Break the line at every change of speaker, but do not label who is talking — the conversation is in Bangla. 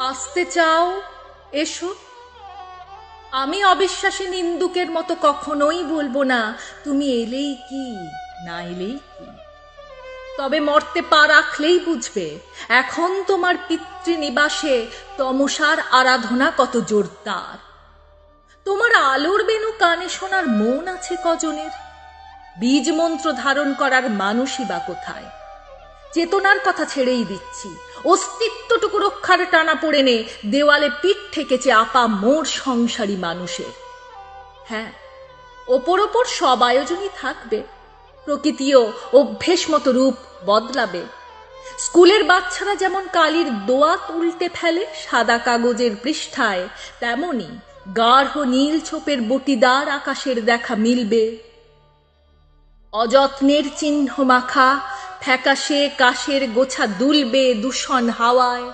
আসতে চাও, এসো। আমি অবিশ্বাসী নিন্দুকের মতো কখনোই বলবো না তুমি এলেই কি না এলেই কি। তবে মরতে পা রাখলেই বুঝবে এখন তোমার পিতৃনিবাসে তমসার আরাধনা কত জোরদার। তোমার আলোর বেনু কানে শোনার মন আছে কজনের? বীজ মন্ত্র ধারণ করার মানুষই বা কোথায়? চেতনার কথা ছেড়েই দিচ্ছি, অস্তিত্বটুকু রক্ষার টানা পড়ে নে দেওয়ালে পিঠ ঠেকেছে আপা মোর সংসারী মানুষের। হ্যাঁ, ওপর ওপর সব আয়োজনই থাকবে, প্রকৃতিও অভ্যেস মতো রূপ বদলাবে। স্কুলের বাচ্চারা যেমন কালির দোয়াত উল্টে ফেলে সাদা কাগজের পৃষ্ঠায়, তেমনি গাঢ় নীল ছোপের বটিদার আকাশের দেখা মিলবে। অযত্নের চিহ্ন মাখা ফ্যাকাশে কাশের গোছা দুলবে দূষণ হাওয়ায়।